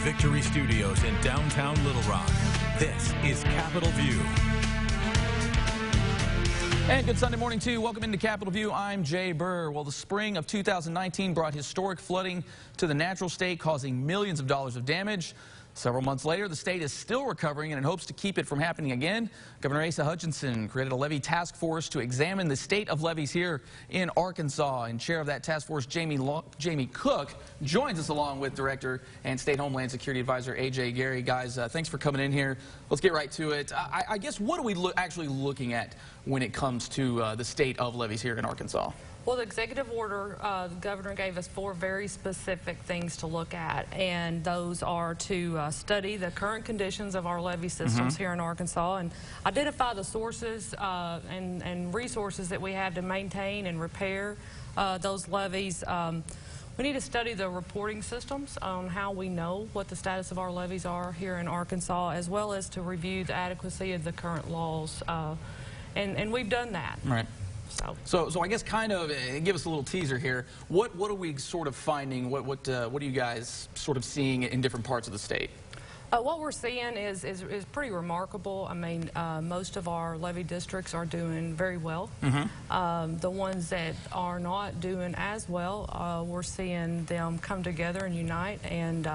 Victory Studios in downtown Little Rock, this is Capitol View. And good Sunday morning to you. Welcome into Capitol View. I'm Jay Burr. Well, the spring of 2019 brought historic flooding to the natural state, causing millions of dollars of damage. Several months later, the state is still recovering and in hopes to keep it from happening again. Governor Asa Hutchinson created a levee task force to examine the state of levees here in Arkansas. And chair of that task force, Jamie Cook, joins us along with Director and State Homeland Security Advisor A.J. Gary. Guys, thanks for coming in here. Let's get right to it. I guess, what are we actually looking at when it comes to the state of levees here in Arkansas? Well, the executive order, the governor gave us 4 very specific things to look at, and those are to study the current conditions of our levee systems here in Arkansas and identify the sources and resources that we have to maintain and repair those levees. We need to study the reporting systems on how we know what the status of our levees are here in Arkansas, as well as to review the adequacy of the current laws, and we've done that. Right. So I guess kind of give us a little teaser here. What are we sort of finding? What are you guys sort of seeing in different parts of the state? What we're seeing is pretty remarkable. I mean, most of our levee districts are doing very well. The ones that are not doing as well, we're seeing them come together and unite and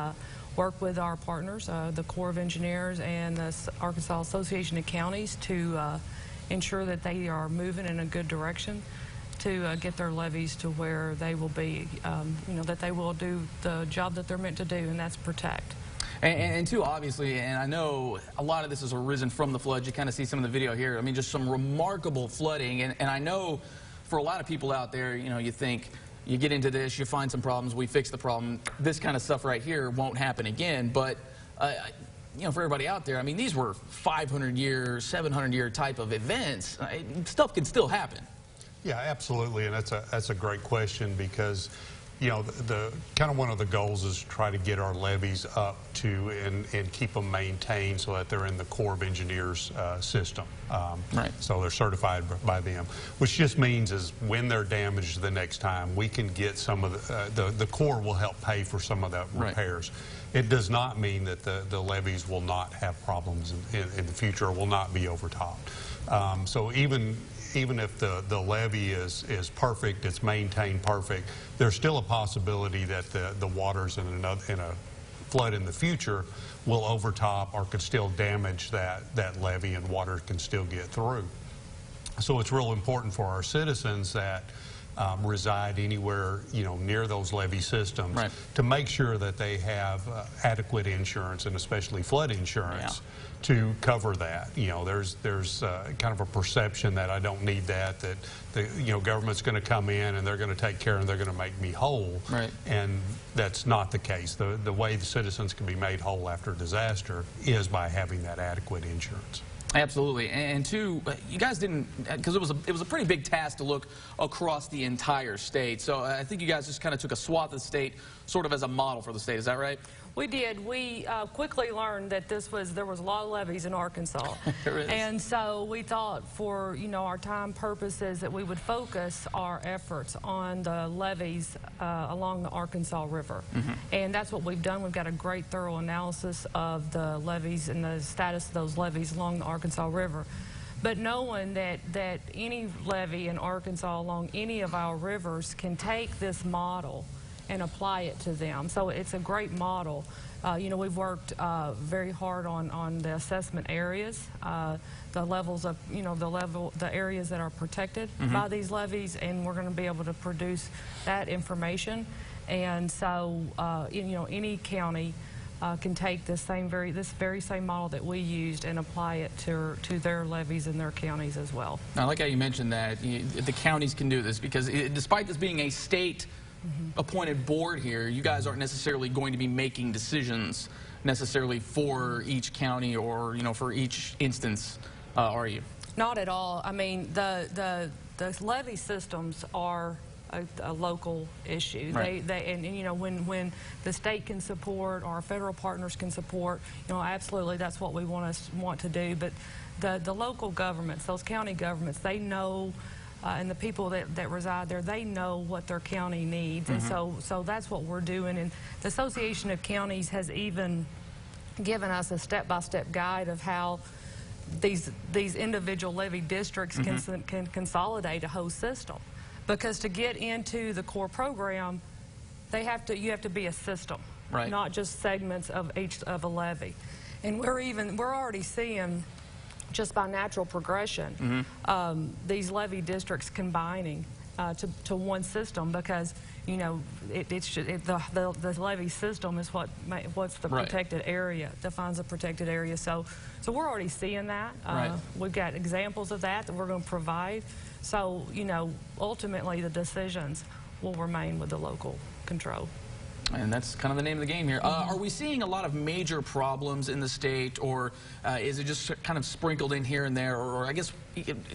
work with our partners, the Corps of Engineers and the Arkansas Association of Counties, to ensure that they are moving in a good direction to get their levees to where they will be, that they will do the job that they're meant to do, and that's protect. And too, obviously, and I know a lot of this has arisen from the floods. You kind of see some of the video here. I mean, just some remarkable flooding. And I know for a lot of people out there, you think, you get into this, you find some problems, we fix the problem. This kind of stuff right here won't happen again. But for everybody out there, I mean, these were 500-year, 700-year type of events. Stuff can still happen. Yeah, absolutely, and that's a great question, because the kind of one of the goals is to try to get our levees up to and keep them maintained so that they're in the Corps of Engineers system. Right. So they're certified by them, which just means is when they're damaged the next time, we can get some of the Corps will help pay for some of the repairs. Right. It does not mean that the levees will not have problems in the future or will not be overtopped. So even if the levee is perfect, it's maintained perfect, there's still a possibility that the waters in a flood in the future will overtop or could still damage that levee, and water can still get through. So it's real important for our citizens that reside anywhere near those levee systems, right, to make sure that they have adequate insurance, and especially flood insurance, to cover that. There's kind of a perception that I don't need that the government's going to come in and they're going to take care and they're going to make me whole. Right. And that's not the case. The way the citizens can be made whole after a disaster is by having that adequate insurance. Absolutely. And two, you guys didn't, because it was a pretty big task to look across the entire state. So I think you guys just kind of took a swath of the state sort of as a model for the state. Is that right? We did. We quickly learned that there was a lot of levees in Arkansas. There is. And so we thought, for our time purposes, that we would focus our efforts on the levees along the Arkansas River. And that's what we've done. We've got a great thorough analysis of the levees and the status of those levees along the Arkansas River. But knowing that any levee in Arkansas along any of our rivers can take this model and apply it to them. So it's a great model. We've worked very hard on the assessment areas, the levels of, the areas that are protected by these levees, and we're going to be able to produce that information. And so, any county can take this very same model that we used and apply it to their levees in their counties as well. I like how you mentioned that the counties can do this, because despite this being a state appointed board here, you guys aren't necessarily going to be making decisions necessarily for each county or for each instance, are you? Not at all. I mean, the levee systems are a local issue. Right. When the state can support, or our federal partners can support, absolutely, that's what we want to do. But the local governments, those county governments, they know and the people that reside there, they know what their county needs. And so that's what we're doing. And the Association of Counties has even given us a step-by-step guide of how these individual levee districts can consolidate a whole system. Because to get into the core program, you have to be a system, not just segments of a levee. And we're already seeing, just by natural progression, these levee districts combining to one system, because you know the levee system is what's the protected area, defines a protected area. So we're already seeing that. We've got examples of that we're going to provide. So you know, ultimately the decisions will remain with the local control. And that's kind of the name of the game here. Are we seeing a lot of major problems in the state, or is it just kind of sprinkled in here and there? Or I guess,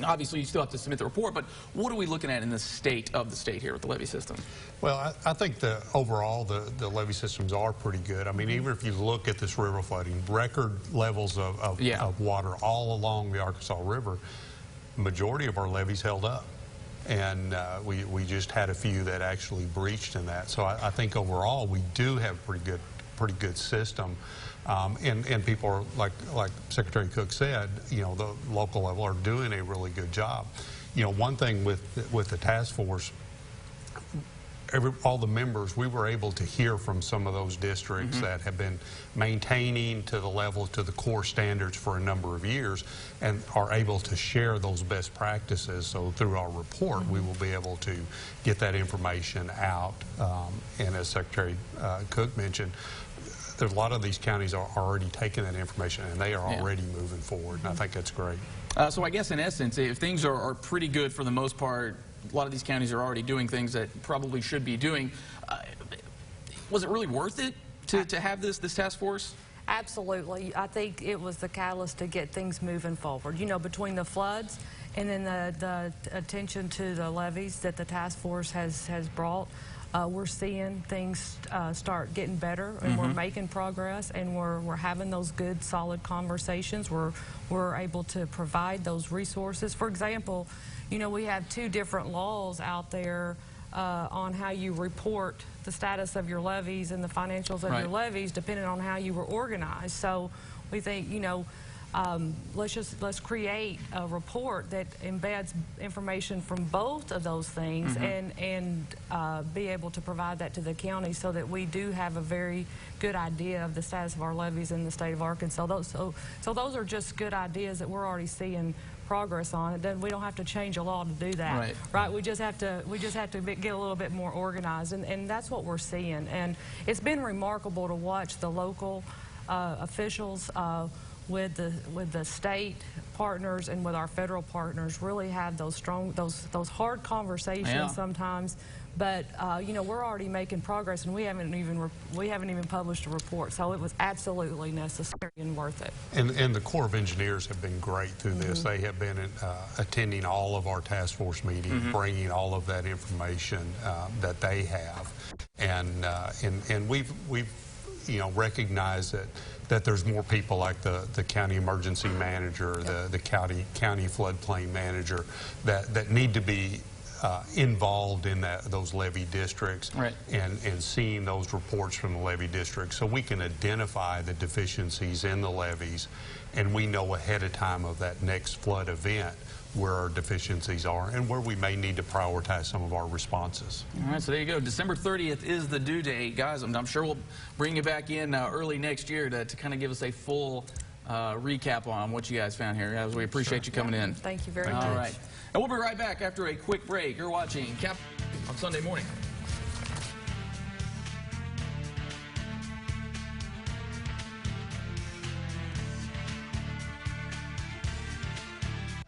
obviously, you still have to submit the report, but what are we looking at in the state of the state here with the levee system? Well, I think overall the levee systems are pretty good. I mean, even if you look at this river flooding, record levels of water all along the Arkansas River, majority of our levees held up. And we just had a few that actually breached in that. So I think overall we do have a pretty good system. And people are, like Secretary Cook said, you know, the local level are doing a really good job. You know, one thing with the task force, all the members, we were able to hear from some of those districts that have been maintaining to the level, to the core standards for a number of years, and are able to share those best practices. So through our report, we will be able to get that information out. And as Secretary Cook mentioned, there's a lot of these counties are already taking that information, and they are already moving forward, and I think that's great. So I guess in essence, if things are pretty good for the most part, a lot of these counties are already doing things that probably should be doing. Was it really worth it to have this task force? Absolutely. I think it was the catalyst to get things moving forward. You know, between the floods and then the attention to the levees that the task force has brought, we're seeing things start getting better, and we're making progress, and we're having those good, solid conversations. We're able to provide those resources. For example, you know, we have 2 different laws out there on how you report the status of your levees and the financials of your levees, depending on how you were organized. So we think, you know, let's create a report that embeds information from both of those things, and be able to provide that to the county, so that we do have a very good idea of the status of our levees in the state of Arkansas. So those are just good ideas that we're already seeing progress on. It doesn't, we don't have to change a law to do that, right? We just have to get a little bit more organized, and that's what we're seeing. And it's been remarkable to watch the local officials with the state partners and with our federal partners really have those strong, those hard conversations sometimes. But you know, we're already making progress, and we haven't even published a report. So it was absolutely necessary and worth it. And the Corps of Engineers have been great through this. They have been attending all of our task force meetings, bringing all of that information that they have, and we've you know, recognized that there's more people like the county emergency manager, the county floodplain manager that need to be involved in those levee districts, and seeing those reports from the levee districts, so we can identify the deficiencies in the levees, and we know ahead of time of that next flood event where our deficiencies are and where we may need to prioritize some of our responses. All right, so there you go. December 30th is the due date. Guys, I'm sure we'll bring you back in early next year to kind of give us a full recap on what you guys found here. Guys, we appreciate you coming in. Thank you very much. All right. And we'll be right back after a quick break. You're watching Cap on Sunday Morning.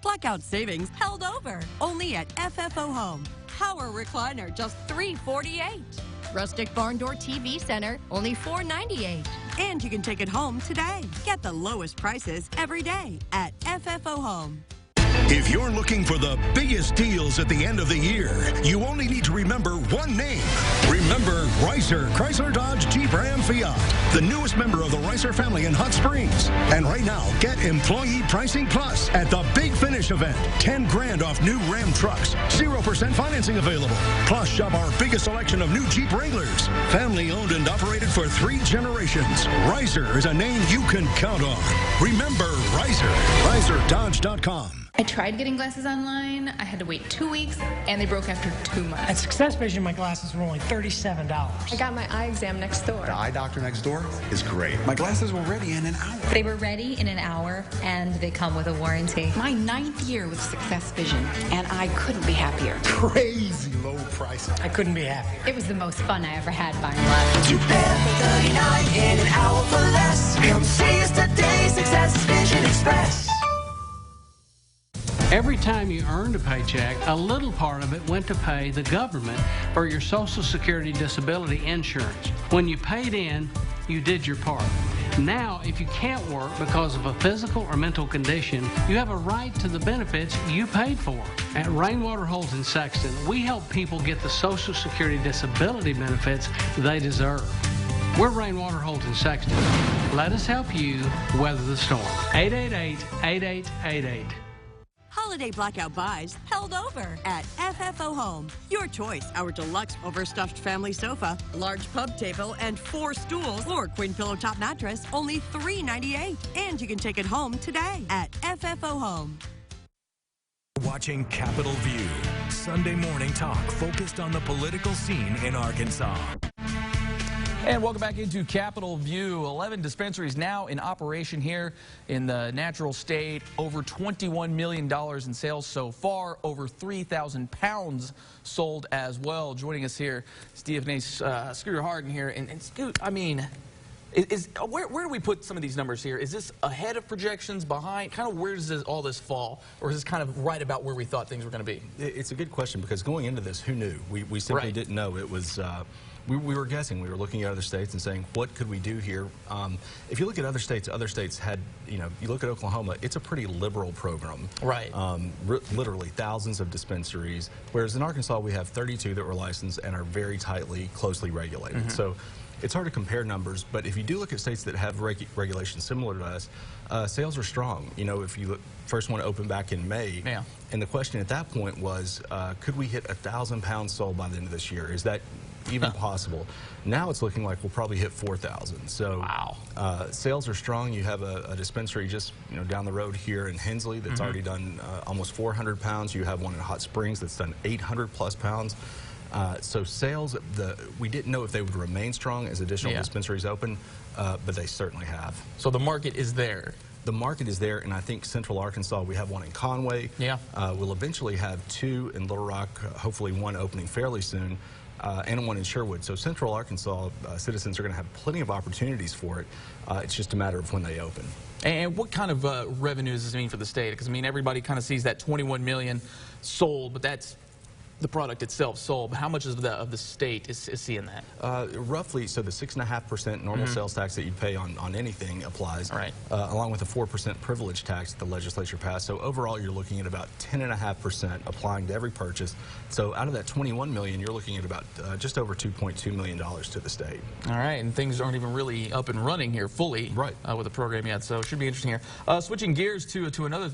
Blackout savings held over only at FFO Home. Power recliner just $348. Rustic barn door TV center only $498. And you can take it home today. Get the lowest prices every day at FFO Home. If you're looking for the biggest deals at the end of the year, you only need to remember one name. Remember Chrysler Dodge Jeep Ram Fiat. the newest member of the Ricer family in Hot Springs. And right now, get Employee Pricing Plus at the Big Finish event. 10 grand off new Ram trucks. 0% financing available. Plus, shop our biggest selection of new Jeep Wranglers. Family owned and operated for 3 generations. Ricer is a name you can count on. Remember Ricer. RicerDodge.com. I tried getting glasses online. I had to wait 2 weeks, and they broke after 2 months. At Success Vision, my glasses were only $37. I got my eye exam next door. The eye doctor next door is great. My glasses were ready in an hour. They were ready in an hour, and they come with a warranty. My 9th year with Success Vision, and I couldn't be happier. Crazy low prices. I couldn't be happier. It was the most fun I ever had buying glasses. You pay for 39 in an hour for less. Come see us today, Success Vision Express. Every time you earned a paycheck, a little part of it went to pay the government for your Social Security disability insurance. When you paid in, you did your part. Now, if you can't work because of a physical or mental condition, you have a right to the benefits you paid for. At Rainwater Holt in Sexton, we help people get the Social Security disability benefits they deserve. We're Rainwater Holt in Sexton. Let us help you weather the storm. 888-8888. Holiday blackout buys held over at FFO Home. Your choice, our deluxe overstuffed family sofa, large pub table, and 4 stools, or queen pillow top mattress, only $398. And you can take it home today at FFO Home. Watching Capitol View, Sunday morning talk focused on the political scene in Arkansas. And welcome back into Capitol View. 11 dispensaries now in operation here in the natural state. Over $21 million in sales so far. Over 3,000 pounds sold as well. Joining us here, Steve Scooter Harden here. And Scoot, I mean, where do we put some of these numbers here? Is this ahead of projections, behind? Kind of where does all this fall? Or is this kind of right about where we thought things were going to be? It's a good question, because going into this, who knew? We simply didn't know. It was... We were guessing. We were looking at other states and saying, what could we do here? If you look at other states had, you look at Oklahoma, it's a pretty liberal program. Right. Literally thousands of dispensaries, whereas in Arkansas we have 32 that were licensed and are very closely regulated. Mm-hmm. So it's hard to compare numbers, but if you do look at states that have regulations similar to us, sales are strong. If you look, first one opened back in May, and the question at that point was, could we hit 1,000 pounds sold by the end of this year? Is that even possible? Now it's looking like we'll probably hit 4,000. So wow. Sales are strong. You have a dispensary just down the road here in Hensley that's already done almost 400 pounds. You have one in Hot Springs that's done 800 plus pounds. So sales, we didn't know if they would remain strong as additional dispensaries open, but they certainly have. So the market is there. The market is there, and I think Central Arkansas, we have one in Conway. Yeah. We'll eventually have 2 in Little Rock, hopefully one opening fairly soon, and one in Sherwood. So Central Arkansas citizens are going to have plenty of opportunities for it. It's just a matter of when they open. And what kind of revenues does this mean for the state? Because, I mean, everybody kind of sees that 21 million sold, but that's the product itself sold. But how much of the state is seeing that? Roughly, so the 6.5% normal sales tax that you pay on anything applies, right. Along with a 4% privilege tax that the legislature passed. So overall, you're looking at about 10.5% applying to every purchase. So out of that 21 million, you're looking at about just over $2.2 million to the state. All right, and things aren't even really up and running here fully with the program yet. So it should be interesting here. Switching gears to another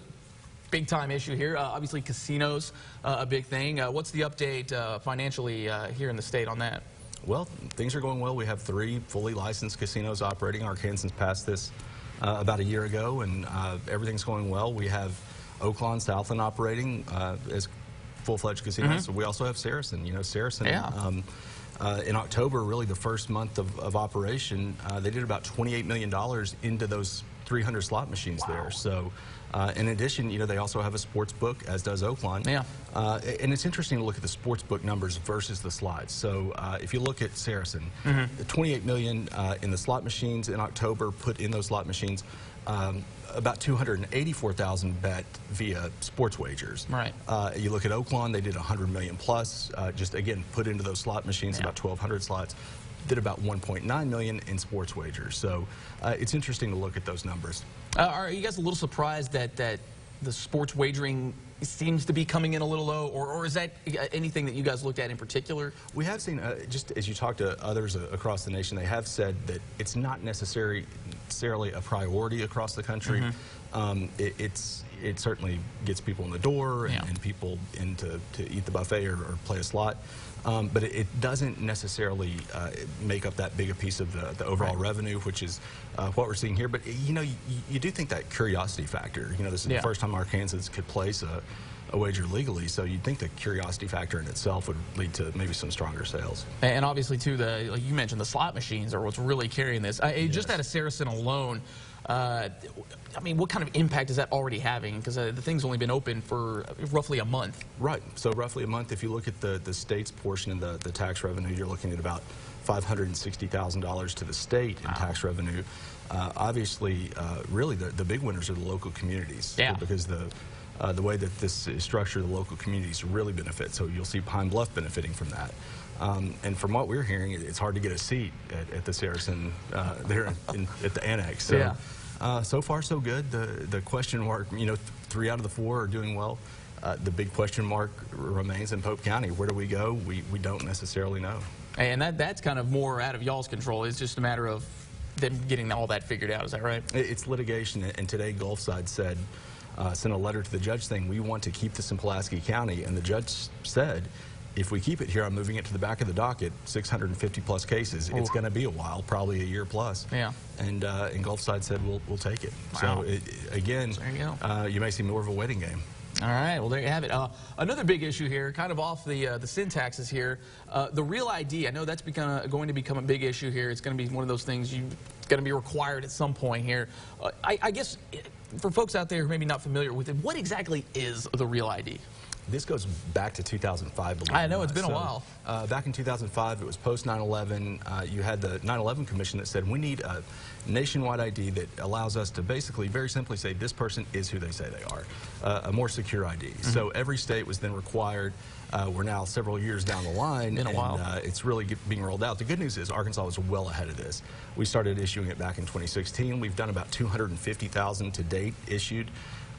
big-time issue here. Obviously, casinos, a big thing. What's the update financially here in the state on that? Well, things are going well. We have 3 fully licensed casinos operating. Arkansas passed this about a year ago, and everything's going well. We have Oaklawn, Southland operating as full-fledged casinos. So we also have Saracen. Saracen. Yeah. In October, really the first month of operation, they did about $28 million into those 300 slot machines there. So in addition, they also have a sports book, as does Oaklawn. Yeah. And it's interesting to look at the sports book numbers versus the slots. So if you look at Saracen, the $28 million in the slot machines in October put in those slot machines, about 284,000 bet via sports wagers. Right. You look at Oaklawn, they did 100 million plus, just again put into those slot machines, about 1,200 slots. Did about 1.9 million in sports wagers. So it's interesting to look at those numbers. Are you guys a little surprised that the sports wagering seems to be coming in a little low, or is that anything that you guys looked at in particular? We have seen, just as you talk to others across the nation, they have said that it's not necessarily a priority across the country. It certainly gets people in the door and people in to eat the buffet or play a slot. But it doesn't necessarily make up that big a piece of the overall revenue, which is what we're seeing here. But, you know, you do think that curiosity factor, you know, this is the first time Arkansans could place a wager legally, so you'd think the curiosity factor in itself would lead to maybe some stronger sales. And obviously, too, like you mentioned, the slot machines are what's really carrying this. Just out of Saracen alone, I mean, what kind of impact is that already having? Because the thing's only been open for roughly a month. Right. So roughly a month. If you look at the state's portion of the tax revenue, you're looking at about $560,000 to the state in tax revenue. Obviously, really, the big winners are the local communities. Yeah. Because the way that this is structured, the local communities really benefit. So you'll see Pine Bluff benefiting from that. And from what we're hearing, it's hard to get a seat at the Saracen there at the annex. So, so far, so good. The question mark, you know, 3 out of the 4 are doing well. The big question mark remains in Pope County. Where do we go? We don't necessarily know. And that's kind of more out of y'all's control. It's just a matter of them getting all that figured out. Is that right? It's litigation. And today, Gulfside said, sent a letter to the judge saying, we want to keep this in Pulaski County. And the judge said, if we keep it here, I'm moving it to the back of the docket, 650 plus cases. It's going to be a while, probably a year plus. Yeah. And Gulfside said, we'll take it. Wow. So again, you may see more of a waiting game. All right, well, there you have it. Another big issue here, kind of off the syntaxes here, the Real ID. I know that's going to become a big issue here. It's going to be one of those things it's going to be required at some point here. I guess for folks out there who may be not familiar with it, what exactly is the Real ID? This goes back to 2005. I know, it's been a while. Back in 2005, it was post 9/11. You had the 9/11 Commission that said we need a nationwide ID that allows us to basically, very simply say this person is who they say they are. A more secure ID. So every state was then required. We're now several years down the line, and it's really being rolled out. The good news is Arkansas was well ahead of this. We started issuing it back in 2016. We've done about 250,000 to date issued.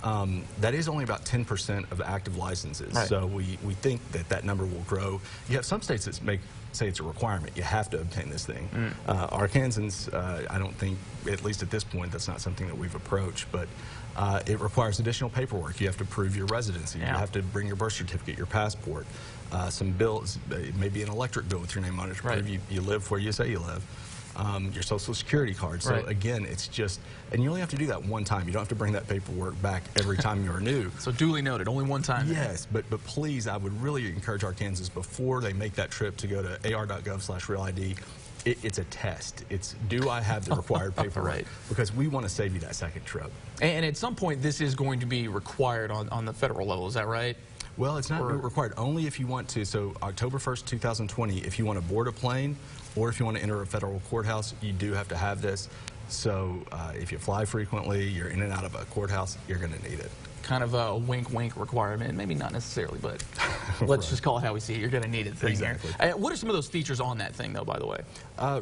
That is only about 10% of active licenses. Right. So we think that number will grow. You have some states that say it's a requirement. You have to obtain this thing. Arkansans, I don't think, at least at this point, that's not something that we've approached, but it requires additional paperwork. You have to prove your residency. You have to bring your birth certificate, your passport, some bills, maybe an electric bill with your name on it to prove you live where you say you live. Your Social Security card. So again, it's just, and you only have to do that one time. You don't have to bring that paperwork back every time you renew. So duly noted, only one time. Yes, but please, I would really encourage Arkansans before they make that trip to go to ar.gov/realid. It's a test. It's, do I have the required paperwork? Because we want to save you that second trip. And at some point, this is going to be required on the federal level. Is that right? Well, it's not required. Only if you want to. So October 1st, 2020, if you want to board a plane or if you want to enter a federal courthouse, you do have to have this. So if you fly frequently, you're in and out of a courthouse, you're going to need it. Kind of a wink-wink requirement. Maybe not necessarily, but let's just call it how we see it. You're going to need it. Exactly. What are some of those features on that thing, though, by the way?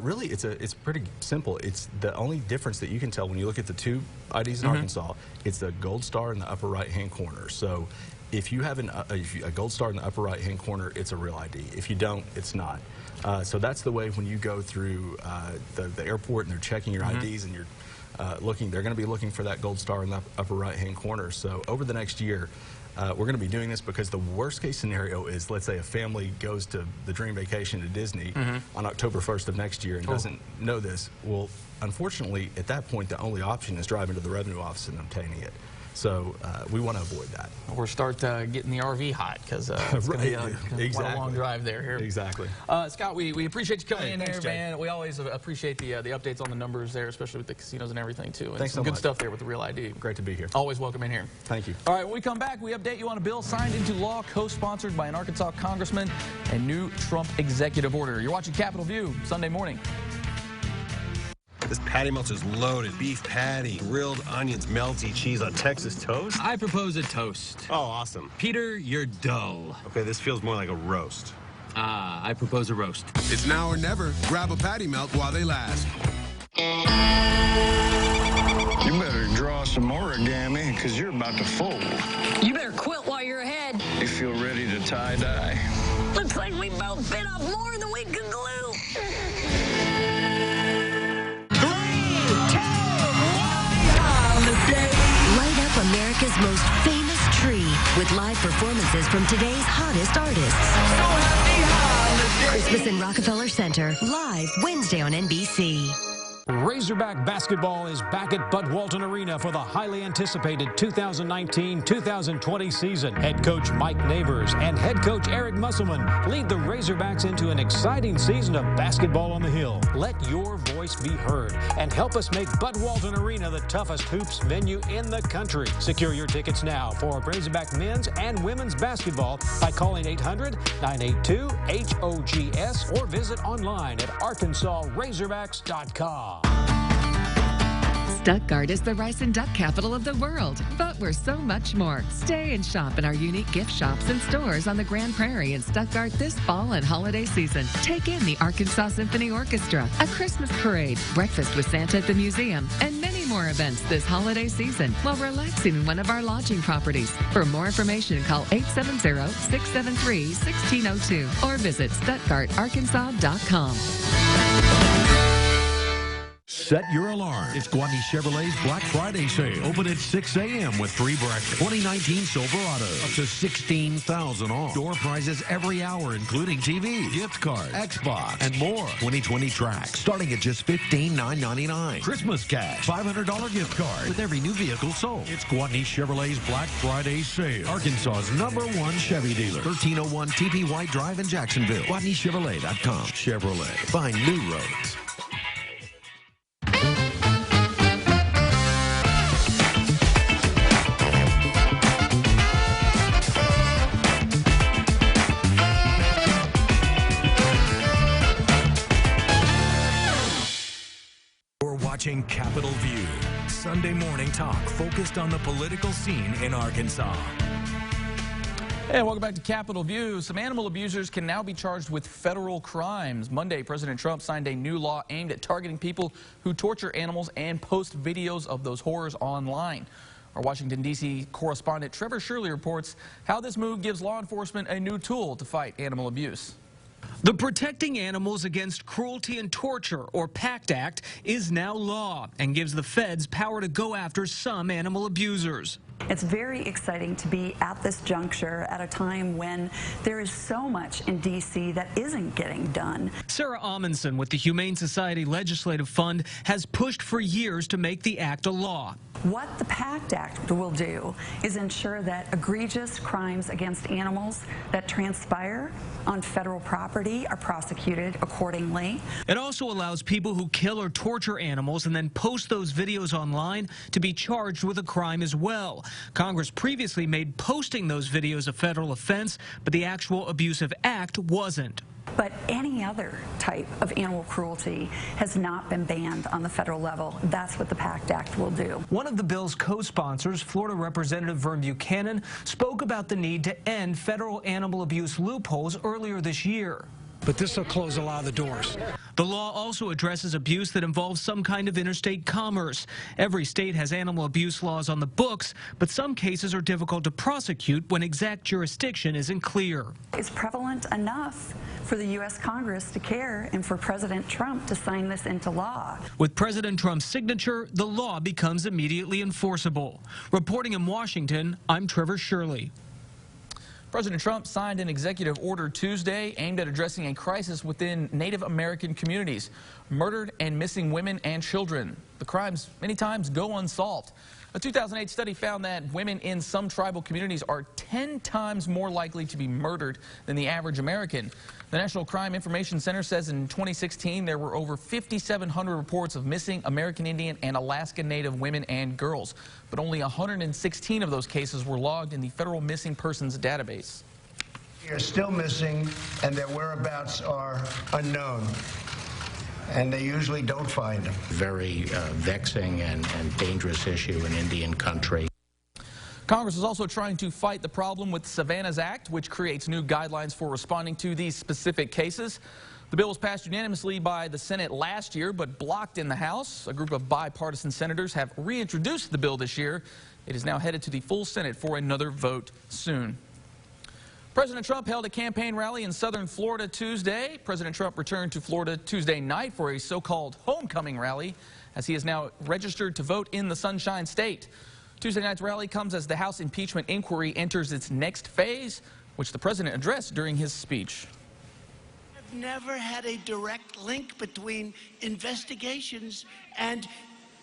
Really, it's pretty simple. It's the only difference that you can tell when you look at the two IDs in Arkansas, it's the gold star in the upper right-hand corner. So if you have a gold star in the upper right-hand corner, it's a Real ID. If you don't, it's not. So that's the way when you go through the airport and they're checking your IDs and you're they're going to be looking for that gold star in the upper right-hand corner. So over the next year, we're going to be doing this because the worst-case scenario is, let's say a family goes to the dream vacation to Disney on October 1st of next year and doesn't know this. Well, unfortunately, at that point, the only option is driving to the revenue office and obtaining it. So we want to avoid that. Or start getting the RV hot, because it's going to be quite a long drive there. Here. Exactly. Scott, we appreciate you coming in here, man. We always appreciate the updates on the numbers there, especially with the casinos and everything, too. And thanks so much. Good stuff there with the Real ID. Great to be here. Always welcome in here. Thank you. All right, when we come back, we update you on a bill signed into law, co-sponsored by an Arkansas congressman, and new Trump executive order. You're watching Capitol View, Sunday morning. This patty melt is loaded. Beef patty, grilled onions, melty cheese on Texas toast. I propose a toast. Oh, awesome. Peter, you're dull. Okay, this feels more like a roast. I propose a roast. It's now or never. Grab a patty melt while they last. You better draw some origami, because you're about to fold. You better quit while you're tie-dye. Looks like we both bit off more than we could glue. 3, 2, 1, holiday. Light up America's most famous tree with live performances from today's hottest artists. So happy holiday. Christmas in Rockefeller Center, live Wednesday on NBC. Razorback basketball is back at Bud Walton Arena for the highly anticipated 2019-2020 season. Head coach Mike Neighbors and head coach Eric Musselman lead the Razorbacks into an exciting season of basketball on the Hill. Let your voice be heard and help us make Bud Walton Arena the toughest hoops venue in the country. Secure your tickets now for Razorback men's and women's basketball by calling 800-982-HOGS or visit online at ArkansasRazorbacks.com. Stuttgart is the rice and duck capital of the world, but we're so much more. Stay and shop in our unique gift shops and stores on the Grand Prairie in Stuttgart this fall and holiday season. Take in the Arkansas Symphony Orchestra, a Christmas parade, breakfast with Santa at the museum, and many more events this holiday season while relaxing in one of our lodging properties. For more information, call 870-673-1602 or visit StuttgartArkansas.com. Set your alarm. It's Guadney Chevrolet's Black Friday sale. Open at 6 a.m. with free breakfast. 2019 Silverado. Up to $16,000 off. Door prizes every hour, including TV, gift cards, Xbox, and more. 2020 tracks starting at just $15,999. Christmas cash. $500 gift card with every new vehicle sold. It's Guadney Chevrolet's Black Friday sale. Arkansas's #1 Chevy dealer. 1301 TP White Drive in Jacksonville. GuadneyChevrolet.com. Chevrolet. Find new roads. Watching Capitol View, Sunday morning talk focused on the political scene in Arkansas. Hey, welcome back to Capitol View. Some animal abusers can now be charged with federal crimes. Monday, President Trump signed a new law aimed at targeting people who torture animals and post videos of those horrors online. Our Washington, D.C. correspondent Trevor Shirley reports how this move gives law enforcement a new tool to fight animal abuse. The Protecting Animals Against Cruelty and Torture, or PACT Act, is now law and gives the feds power to go after some animal abusers. It's very exciting to be at this juncture at a time when there is so much in D.C. that isn't getting done. Sarah Amundsen with the Humane Society Legislative Fund has pushed for years to make the act a law. What the PACT Act will do is ensure that egregious crimes against animals that transpire on federal property are prosecuted accordingly. It also allows people who kill or torture animals and then post those videos online to be charged with a crime as well. Congress previously made posting those videos a federal offense, but the actual abusive act wasn't. But any other type of animal cruelty has not been banned on the federal level. That's what the PACT Act will do. One of the bill's co-sponsors, Florida Representative Vern Buchanan, spoke about the need to end federal animal abuse loopholes earlier this year. But this will close a lot of the doors. The law also addresses abuse that involves some kind of interstate commerce. Every state has animal abuse laws on the books, but some cases are difficult to prosecute when exact jurisdiction isn't clear. It's prevalent enough for the U.S. Congress to care and for President Trump to sign this into law. With President Trump's signature, the law becomes immediately enforceable. Reporting in Washington, I'm Trevor Shirley. President Trump signed an executive order Tuesday aimed at addressing a crisis within Native American communities, murdered and missing women and children. The crimes many times go unsolved. A 2008 study found that women in some tribal communities are 10 times more likely to be murdered than the average American. The National Crime Information Center says in 2016 there were over 5,700 reports of missing American Indian and Alaska Native women and girls, but only 116 of those cases were logged in the Federal Missing Persons database. They are still missing, and their whereabouts are unknown, and they usually don't find them. Very vexing and dangerous issue in Indian country. Congress is also trying to fight the problem with Savannah's Act, which creates new guidelines for responding to these specific cases. The bill was passed unanimously by the Senate last year, but blocked in the House. A group of bipartisan senators have reintroduced the bill this year. It is now headed to the full Senate for another vote soon. President Trump held a campaign rally in southern Florida Tuesday. President Trump returned to Florida Tuesday night for a so-called homecoming rally, as he is now registered to vote in the Sunshine State. Tuesday night's rally comes as the House impeachment inquiry enters its next phase, which the president addressed during his speech. I've never had a direct link between investigations and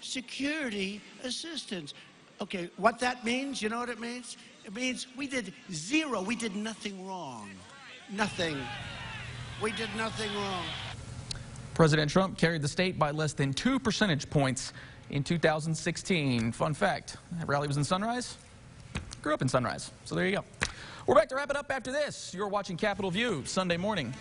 security assistance. Okay, what that means, you know what it means? It means we did zero. We did nothing wrong. Nothing. We did nothing wrong. President Trump carried the state by less than 2 percentage points in 2016. Fun fact, that rally was in Sunrise. Grew up in Sunrise, so there you go. We're back to wrap it up after this. You're watching Capitol View Sunday morning.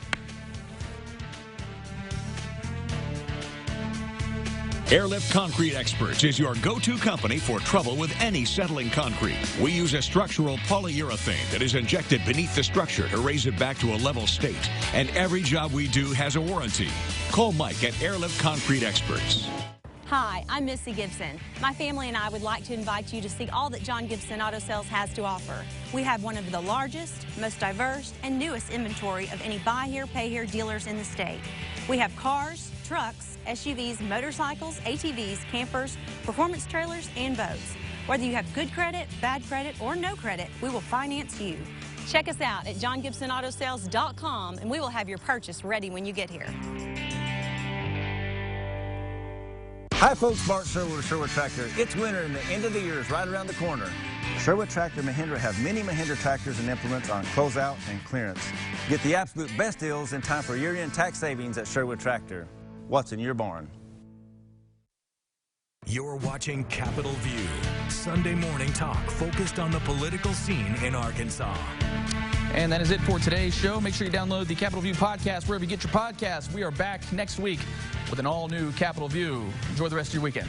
Airlift Concrete Experts is your go-to company for trouble with any settling concrete. We use a structural polyurethane that is injected beneath the structure to raise it back to a level state. And every job we do has a warranty. Call Mike at Airlift Concrete Experts. Hi, I'm Missy Gibson. My family and I would like to invite you to see all that John Gibson Auto Sales has to offer. We have one of the largest, most diverse, and newest inventory of any buy here, pay here dealers in the state. We have cars, trucks, SUVs, motorcycles, ATVs, campers, performance trailers, and boats. Whether you have good credit, bad credit, or no credit, we will finance you. Check us out at johngibsonautosales.com and we will have your purchase ready when you get here. Hi folks, Bart Sherwood of Sherwood Tractor. It's winter and the end of the year is right around the corner. Sherwood Tractor Mahindra have many Mahindra tractors and implements on closeout and clearance. Get the absolute best deals in time for year-end tax savings at Sherwood Tractor. What's in your barn? You're watching Capitol View, Sunday morning talk focused on the political scene in Arkansas. And that is it for today's show. Make sure you download the Capitol View podcast wherever you get your podcasts. We are back next week with an all-new Capitol View. Enjoy the rest of your weekend.